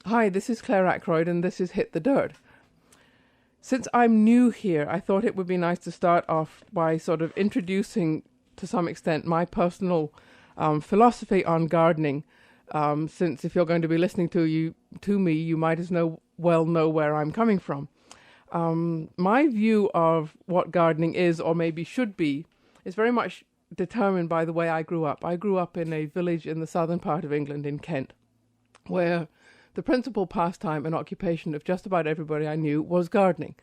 Hi, this is Claire Ackroyd, and this is Hit the Dirt. Since I'm new here, I thought it would be nice to start off by sort of introducing, to some extent, my personal philosophy on gardening. Since if you're going to be listening to me, you might well know where I'm coming from. My view of what gardening is, or maybe should be, is very much determined by the way I grew up. I grew up in a village in the southern part of England, in Kent, where the principal pastime and occupation of just about everybody I knew was gardening.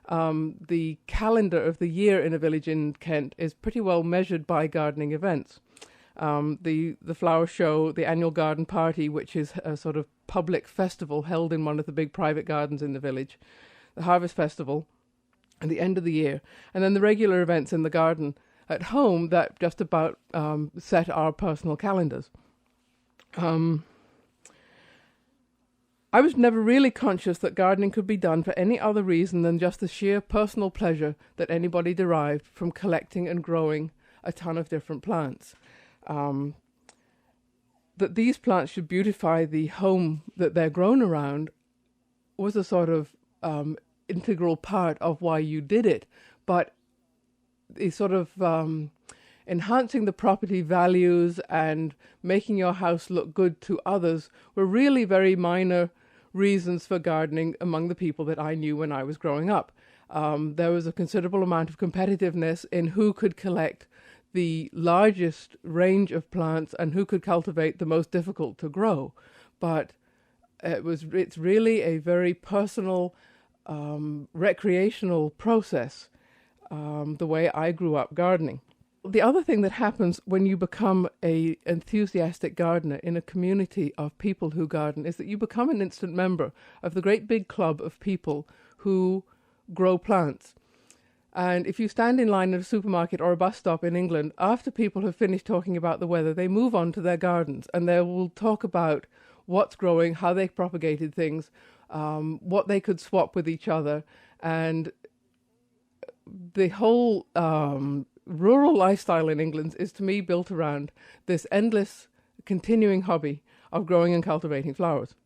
The calendar of the year in a village in Kent is pretty well measured by gardening events. The flower show, the annual garden party, which is a sort of public festival held in one of the big private gardens in the village, the harvest festival, at the end of the year, and then the regular events in the garden at home that just about set our personal calendars. I was never really conscious that gardening could be done for any other reason than just the sheer personal pleasure that anybody derived from collecting and growing a ton of different plants. That these plants should beautify the home that they're grown around was a sort of integral part of why you did it. But the sort of enhancing the property values and making your house look good to others were really very minor reasons for gardening among the people that I knew when I was growing up. There was a considerable amount of competitiveness in who could collect the largest range of plants and who could cultivate the most difficult to grow. But it's really a very personal, recreational process, the way I grew up gardening. The other thing that happens when you become an enthusiastic gardener in a community of people who garden is that you become an instant member of the great big club of people who grow plants. And if you stand in line at a supermarket or a bus stop in England, after people have finished talking about the weather, they move on to their gardens and they will talk about what's growing, how they propagated things, what they could swap with each other, and the whole rural lifestyle in England is, to me, built around this endless, continuing hobby of growing and cultivating flowers.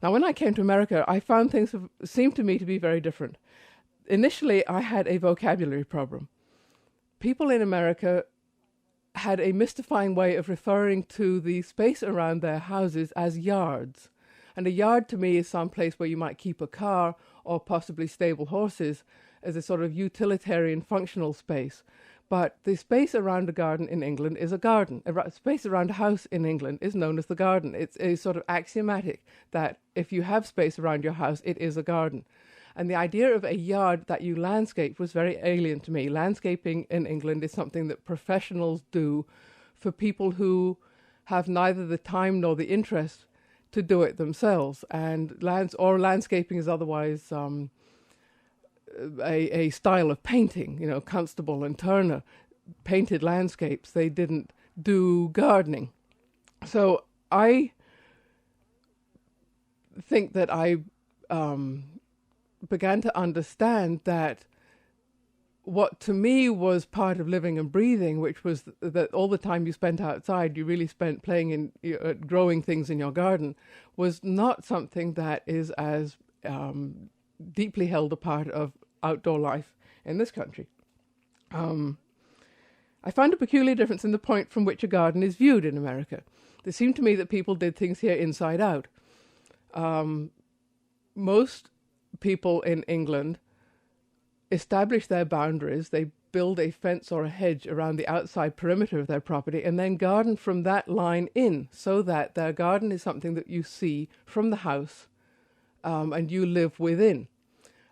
Now, when I came to America, I found things seemed to me to be very different. Initially, I had a vocabulary problem. People in America had a mystifying way of referring to the space around their houses as yards. And a yard to me is some place where you might keep a car or possibly stable horses, as a sort of utilitarian functional space. But the space around a garden in England is a garden. A space around a house in England is known as the garden. It's a sort of axiomatic that if you have space around your house, it is a garden. And the idea of a yard that you landscape was very alien to me. Landscaping in England is something that professionals do for people who have neither the time nor the interest to do it themselves. And landscaping is otherwise a style of painting. You know, Constable and Turner painted landscapes. They didn't do gardening. So I think that I began to understand that what to me was part of living and breathing, which was that all the time you spent outside, you really spent playing in growing things in your garden, was not something that is as deeply held a part of outdoor life in this country. I find a peculiar difference in the point from which a garden is viewed in America. It seemed to me that people did things here inside out. Most people in England establish their boundaries. They build a fence or a hedge around the outside perimeter of their property and then garden from that line in, so that their garden is something that you see from the house and you live within.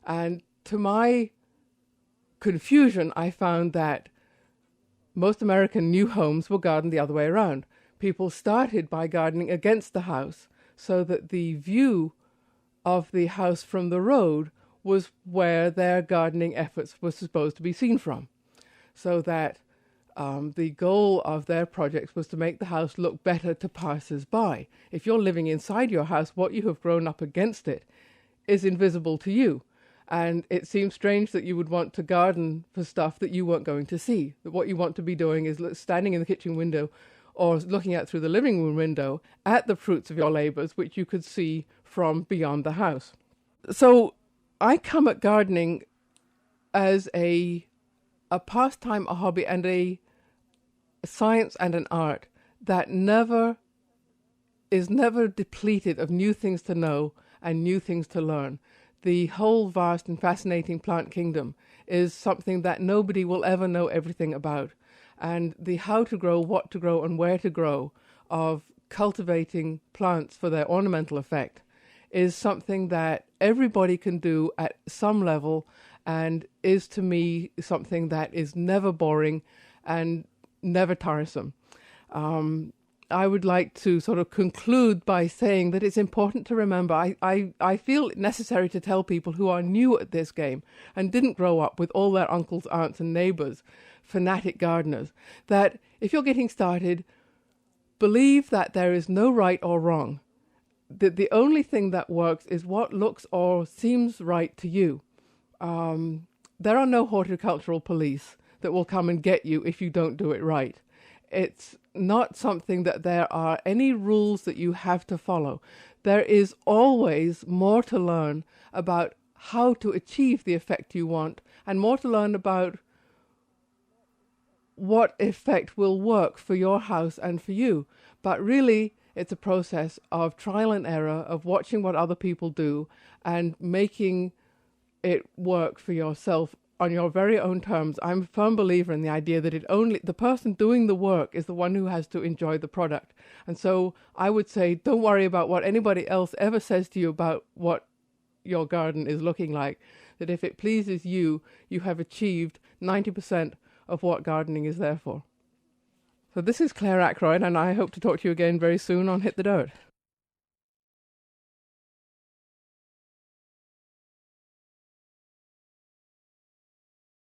And to my confusion, I found that most American new homes were gardened the other way around. People started by gardening against the house so that the view of the house from the road was where their gardening efforts were supposed to be seen from. So that the goal of their projects was to make the house look better to passers-by. If you're living inside your house, what you have grown up against it is invisible to you. And it seems strange that you would want to garden for stuff that you weren't going to see. That what you want to be doing is standing in the kitchen window or looking out through the living room window at the fruits of your labors, which you could see from beyond the house. So I come at gardening as a pastime, a hobby, and a science and an art that is never depleted of new things to know and new things to learn. The whole vast and fascinating plant kingdom is something that nobody will ever know everything about. And the how to grow, what to grow, and where to grow of cultivating plants for their ornamental effect is something that everybody can do at some level, and is to me something that is never boring and never tiresome. I would like to sort of conclude by saying that it's important to remember, I feel it necessary to tell people who are new at this game and didn't grow up with all their uncles, aunts and neighbors, fanatic gardeners, that if you're getting started, believe that there is no right or wrong. That the only thing that works is what looks or seems right to you. There are no horticultural police that will come and get you if you don't do it right. It's not something that there are any rules that you have to follow. There is always more to learn about how to achieve the effect you want, and more to learn about what effect will work for your house and for you. But really, it's a process of trial and error, of watching what other people do and making it work for yourself on your very own terms. I'm a firm believer in the idea that the person doing the work is the one who has to enjoy the product. And so I would say, don't worry about what anybody else ever says to you about what your garden is looking like. That if it pleases you, you have achieved 90% of what gardening is there for. So this is Claire Ackroyd, and I hope to talk to you again very soon on Hit the Dirt.